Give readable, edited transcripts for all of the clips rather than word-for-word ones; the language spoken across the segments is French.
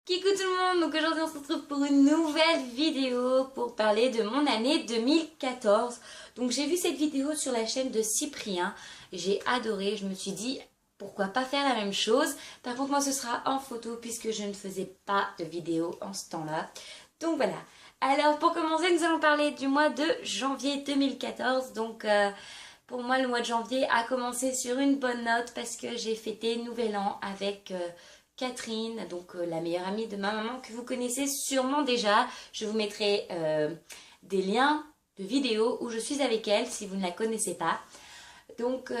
Coucou tout le monde, donc aujourd'hui on se retrouve pour une nouvelle vidéo pour parler de mon année 2014. Donc j'ai vu cette vidéo sur la chaîne de Cyprien, j'ai adoré, je me suis dit pourquoi pas faire la même chose. Par contre moi ce sera en photo puisque je ne faisais pas de vidéo en ce temps-là. Donc voilà, alors pour commencer nous allons parler du mois de janvier 2014. Donc pour moi le mois de janvier a commencé sur une bonne note parce que j'ai fêté Nouvel An avec... Catherine, donc la meilleure amie de ma maman que vous connaissez sûrement déjà. Je vous mettrai des liens de vidéos où je suis avec elle si vous ne la connaissez pas. Donc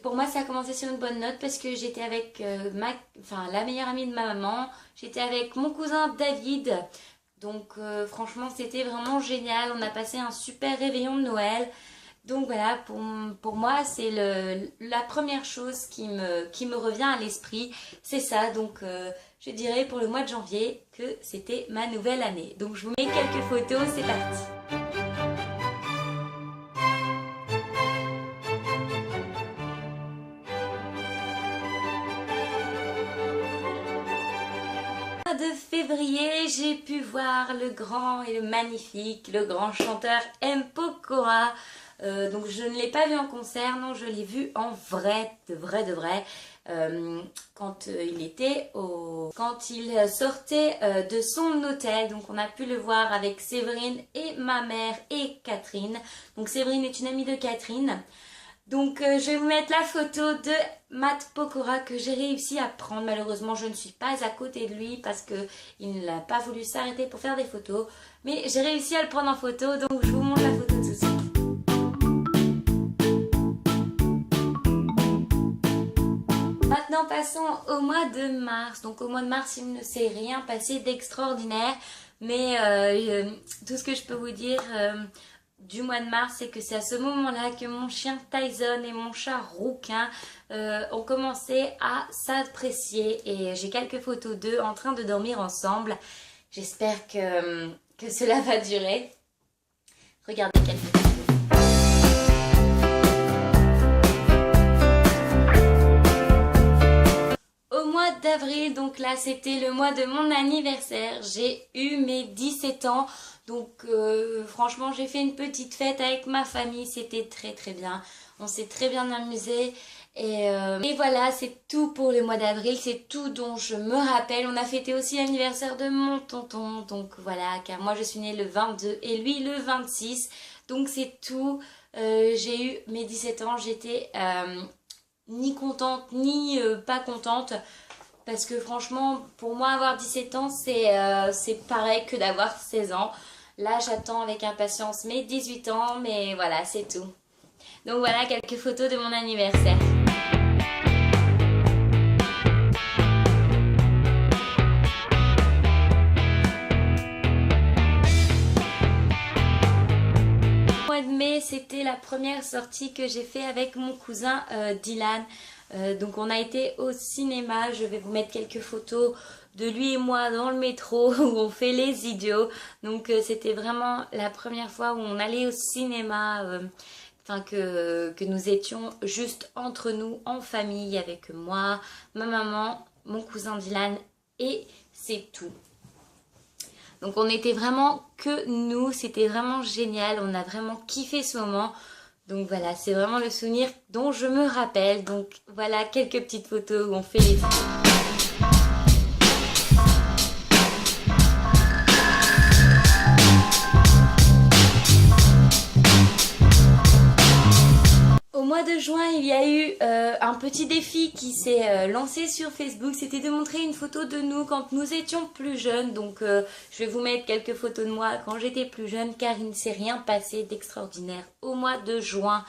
pour moi ça a commencé sur une bonne note parce que j'étais avec la meilleure amie de ma maman. J'étais avec mon cousin David. Donc franchement c'était vraiment génial. On a passé un super réveillon de Noël. Donc voilà, pour moi, c'est la première chose qui me revient à l'esprit. C'est ça, donc je dirais pour le mois de janvier que c'était ma nouvelle année. Donc je vous mets quelques photos, c'est parti. De février, j'ai pu voir le grand et le magnifique, le grand chanteur M. Pokora. Donc je ne l'ai pas vu en concert, non, je l'ai vu en vrai, de vrai, quand il sortait de son hôtel. Donc on a pu le voir avec Séverine et ma mère et Catherine. Donc Séverine est une amie de Catherine. Donc je vais vous mettre la photo de Matt Pokora que j'ai réussi à prendre. Malheureusement je ne suis pas à côté de lui parce qu'il n'a pas voulu s'arrêter pour faire des photos. Mais j'ai réussi à le prendre en photo, donc je vous montre la photo tout de suite. Maintenant passons au mois de mars. Donc au mois de mars il ne s'est rien passé d'extraordinaire. Mais tout ce que je peux vous dire... du mois de mars, c'est que c'est à ce moment-là que mon chien Tyson et mon chat Rouquin ont commencé à s'apprécier et j'ai quelques photos d'eux en train de dormir ensemble. J'espère que cela va durer. Regardez quelques photos. Au mois d'avril, donc là c'était le mois de mon anniversaire, j'ai eu mes 17 ans. Donc franchement j'ai fait une petite fête avec ma famille, c'était très bien, on s'est très bien amusé et voilà, c'est tout pour le mois d'avril, c'est tout dont je me rappelle. On a fêté aussi l'anniversaire de mon tonton, donc voilà, car moi je suis née le 22 et lui le 26, donc c'est tout. J'ai eu mes 17 ans, j'étais ni contente ni pas contente. Parce que franchement, pour moi, avoir 17 ans, c'est pareil que d'avoir 16 ans. Là, j'attends avec impatience mes 18 ans, mais voilà, c'est tout. Donc voilà, quelques photos de mon anniversaire. Le mois de mai, c'était la première sortie que j'ai fait avec mon cousin Dylan. Donc on a été au cinéma, je vais vous mettre quelques photos de lui et moi dans le métro où on fait les idiots. Donc c'était vraiment la première fois où on allait au cinéma, que nous étions juste entre nous en famille avec moi, ma maman, mon cousin Dylan et c'est tout. Donc on était vraiment que nous, c'était vraiment génial, on a vraiment kiffé ce moment. Donc voilà, c'est vraiment le souvenir dont je me rappelle. Donc voilà quelques petites photos où on fait les... Au mois de juin, il y a eu un petit défi qui s'est lancé sur Facebook. C'était de montrer une photo de nous quand nous étions plus jeunes. Donc je vais vous mettre quelques photos de moi quand j'étais plus jeune car il ne s'est rien passé d'extraordinaire au mois de juin.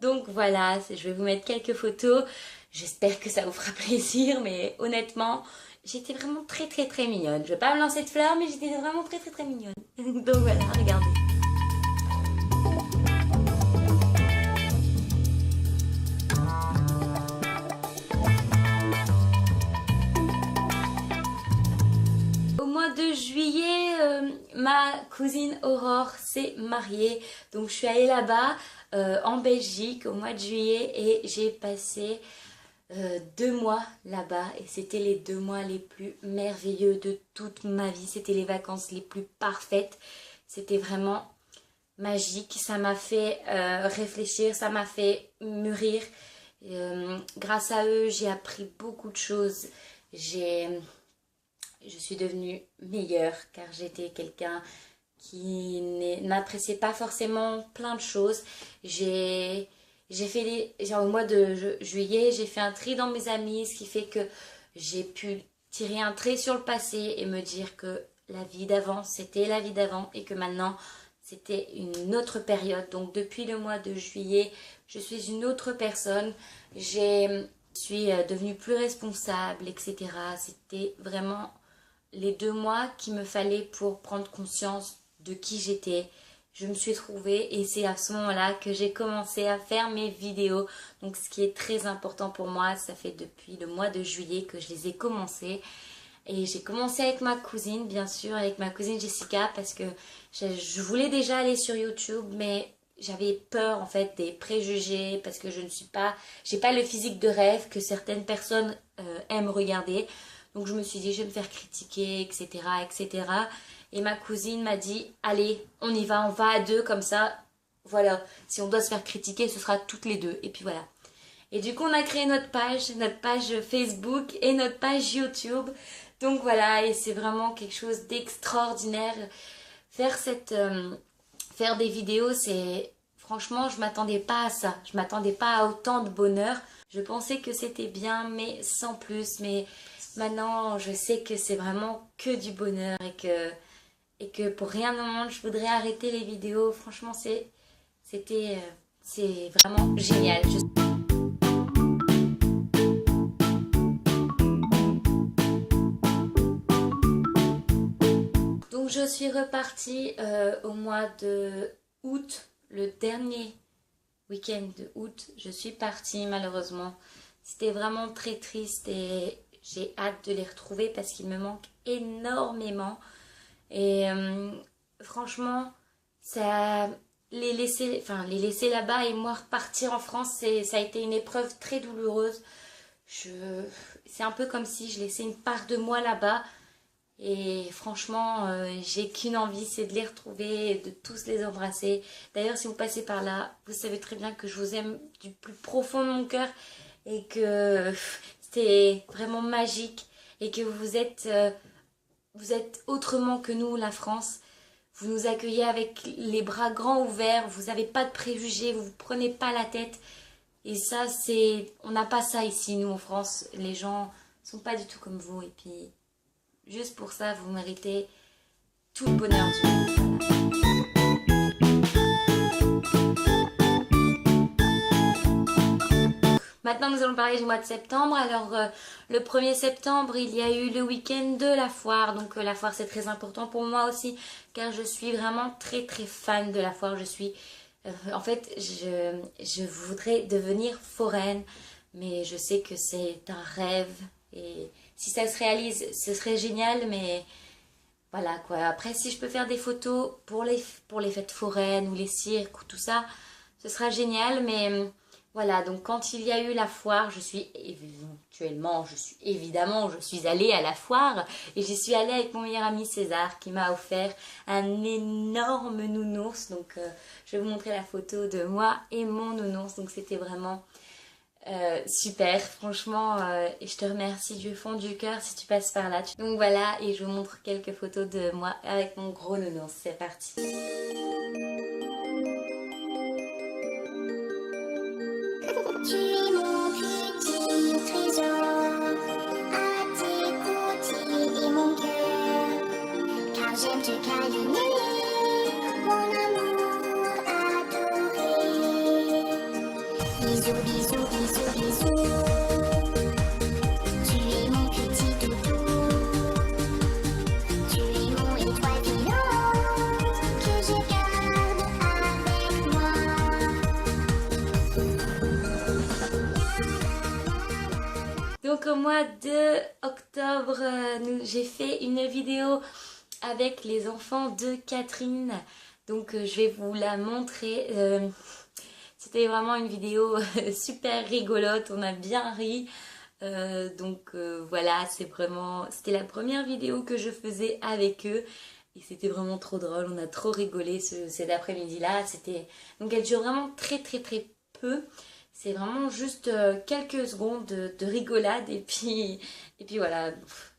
Donc voilà, je vais vous mettre quelques photos. J'espère que ça vous fera plaisir, mais honnêtement, j'étais vraiment très mignonne. Je vais pas me lancer de fleurs, mais j'étais vraiment très mignonne. Donc voilà, regardez. De juillet, ma cousine Aurore s'est mariée, donc je suis allée là-bas en Belgique au mois de juillet et j'ai passé 2 mois là-bas et c'était les 2 mois les plus merveilleux de toute ma vie. C'était les vacances les plus parfaites. C'était vraiment magique. Ça m'a fait réfléchir, ça m'a fait mûrir. Grâce à eux, j'ai appris beaucoup de choses. Je suis devenue meilleure car j'étais quelqu'un qui n'appréciait pas forcément plein de choses. Au mois de juillet, j'ai fait un tri dans mes amis, ce qui fait que j'ai pu tirer un trait sur le passé et me dire que la vie d'avant, c'était la vie d'avant et que maintenant, c'était une autre période. Donc depuis le mois de juillet, je suis une autre personne. Je suis devenue plus responsable, etc. C'était vraiment les 2 mois qu'il me fallait pour prendre conscience de qui j'étais. Je me suis trouvée et c'est à ce moment-là que j'ai commencé à faire mes vidéos. Donc ce qui est très important pour moi, ça fait depuis le mois de juillet que je les ai commencées. Et j'ai commencé avec ma cousine, bien sûr, avec ma cousine Jessica, parce que je voulais déjà aller sur YouTube, mais j'avais peur en fait des préjugés, parce que j'ai pas le physique de rêve que certaines personnes aiment regarder. Donc je me suis dit, je vais me faire critiquer, etc., etc. Et ma cousine m'a dit, allez, on y va, on va à deux, comme ça, voilà. Si on doit se faire critiquer, ce sera toutes les deux. Et puis voilà. Et du coup, on a créé notre page Facebook et notre page YouTube. Donc voilà, et c'est vraiment quelque chose d'extraordinaire. Faire des vidéos, c'est... Franchement, je m'attendais pas à ça. Je m'attendais pas à autant de bonheur. Je pensais que c'était bien, mais sans plus. Mais maintenant, je sais que c'est vraiment que du bonheur et que pour rien au monde, je voudrais arrêter les vidéos. Franchement, c'est vraiment génial. Donc je suis repartie au mois de août, le dernier week-end de août. Je suis partie malheureusement. C'était vraiment très triste et j'ai hâte de les retrouver parce qu'ils me manquent énormément. Et franchement, les laisser là-bas et moi repartir en France, ça a été une épreuve très douloureuse. C'est un peu comme si je laissais une part de moi là-bas. Et franchement, j'ai qu'une envie, c'est de les retrouver et de tous les embrasser. D'ailleurs, si vous passez par là, vous savez très bien que je vous aime du plus profond de mon cœur et que c'était vraiment magique et que vous êtes autrement que nous, la France. Vous nous accueillez avec les bras grands ouverts, vous n'avez pas de préjugés, vous ne vous prenez pas la tête. Et ça, on n'a pas ça ici, nous, en France. Les gens sont pas du tout comme vous. Et puis, juste pour ça, vous méritez tout le bonheur du monde. Maintenant, nous allons parler du mois de septembre. Alors, le 1er septembre, il y a eu le week-end de la foire. Donc, la foire, c'est très important pour moi aussi, car je suis vraiment très, très fan de la foire. En fait, je voudrais devenir foraine, mais je sais que c'est un rêve. Et si ça se réalise, ce serait génial, mais voilà quoi. Après, si je peux faire des photos pour les fêtes foraines ou les cirques ou tout ça, ce sera génial, mais... Voilà, donc quand il y a eu la foire, je suis allée à la foire et j'y suis allée avec mon meilleur ami César qui m'a offert un énorme nounours. Donc je vais vous montrer la photo de moi et mon nounours. Donc c'était vraiment super, franchement, et je te remercie du fond du cœur si tu passes par là. Donc voilà, et je vous montre quelques photos de moi avec mon gros nounours. C'est parti. Tu es mon petit trésor, à tes côtés et mon cœur, car j'aime te câliner, mon amour adoré. Bisous, bisous, bisous, bisous. Tu es mon petit doudou, tu es mon étoile filante que je garde avec moi. Donc au mois de octobre, j'ai fait une vidéo avec les enfants de Catherine. Donc je vais vous la montrer. C'était vraiment une vidéo super rigolote, on a bien ri. Voilà, c'était la première vidéo que je faisais avec eux. Et c'était vraiment trop drôle, on a trop rigolé cet après-midi-là. Donc elle dure vraiment très très très peu. C'est vraiment juste quelques secondes de rigolade et puis voilà.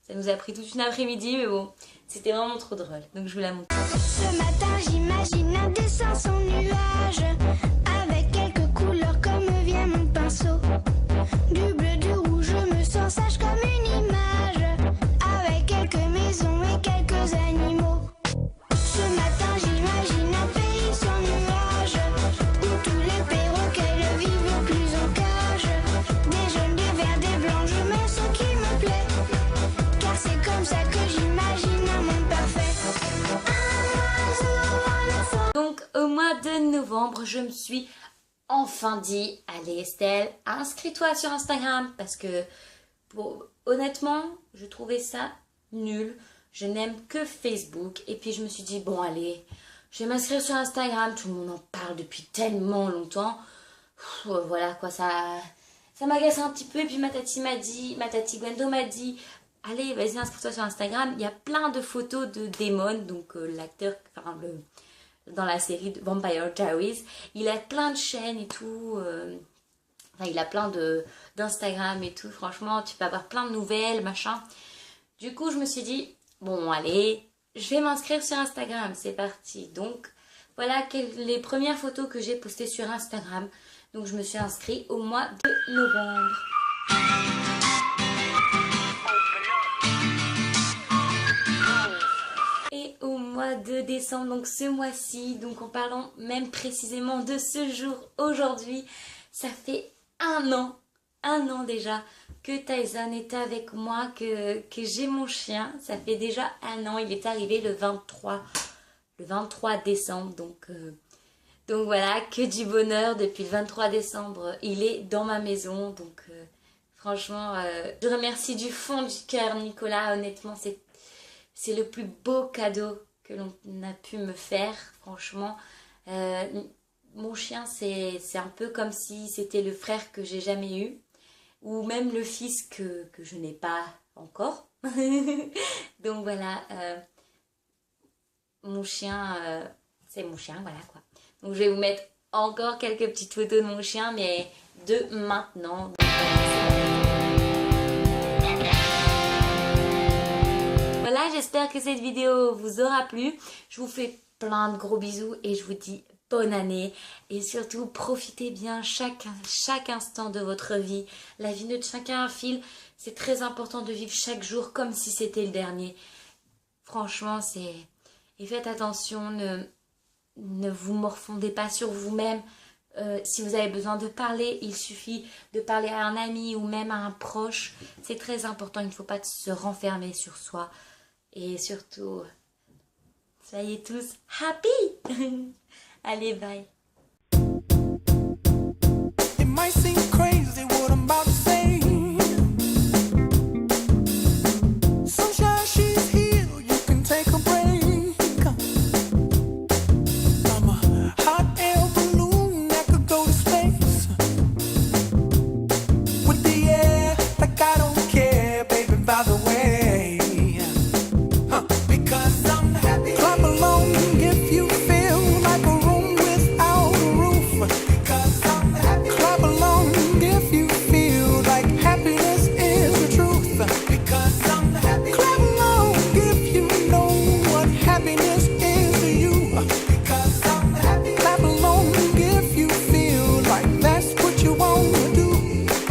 Ça nous a pris toute une après-midi, mais bon, c'était vraiment trop drôle. Donc je vous la montre. Ce matin j'imagine un dessin sans nuage, avec quelques couleurs comme vient mon pinceau. Du bleu, du rouge, je me sens sage comme une image, avec quelques maisons et quelques animaux. Ce matin j'imagine un pays sans nuage, où tous les perroquets vivent plus en cage. Des jaunes, des verts, des blancs, je mets ce qui me plaît, car c'est comme ça que j'imagine un monde parfait. Donc au mois de novembre, je me suis enfin dit, allez Estelle, inscris-toi sur Instagram, parce que honnêtement, je trouvais ça nul. Je n'aime que Facebook. Et puis je me suis dit, bon allez, je vais m'inscrire sur Instagram. Tout le monde en parle depuis tellement longtemps. Voilà quoi, ça m'agace un petit peu. Et puis ma tati Gwendo m'a dit, allez, vas-y, inscris-toi sur Instagram. Il y a plein de photos de Damon, donc l'acteur, dans la série de Vampire Diaries. Il a plein de chaînes et tout. Il a plein d'Instagram et tout. Franchement, tu peux avoir plein de nouvelles, machin. Du coup, je me suis dit, bon, allez, je vais m'inscrire sur Instagram. C'est parti. Donc, voilà les premières photos que j'ai postées sur Instagram. Donc, je me suis inscrite au mois de novembre. Et au mois de décembre, donc ce mois-ci, donc en parlant même précisément de ce jour aujourd'hui, ça fait un an déjà que Tyson est avec moi, que j'ai mon chien. Ça fait déjà un an, il est arrivé le 23 décembre, donc voilà, que du bonheur. Depuis le 23 décembre, il est dans ma maison, donc franchement, je remercie du fond du cœur Nicolas. Honnêtement, c'est le plus beau cadeau que l'on a pu me faire, franchement. Mon chien, c'est un peu comme si c'était le frère que j'ai jamais eu, ou même le fils que je n'ai pas encore. Donc voilà, mon chien, c'est mon chien, voilà quoi. Donc je vais vous mettre encore quelques petites photos de mon chien, mais de maintenant. Voilà, j'espère que cette vidéo vous aura plu. Je vous fais plein de gros bisous et je vous dis bonne année. Et surtout, profitez bien chaque instant de votre vie. La vie ne tient qu'à un fil. C'est très important de vivre chaque jour comme si c'était le dernier. Franchement, et faites attention, ne vous morfondez pas sur vous-même. Si vous avez besoin de parler, il suffit de parler à un ami ou même à un proche. C'est très important, il ne faut pas se renfermer sur soi. Et surtout, soyez tous happy. Allez, bye. It might seem crazy what I'm about to say.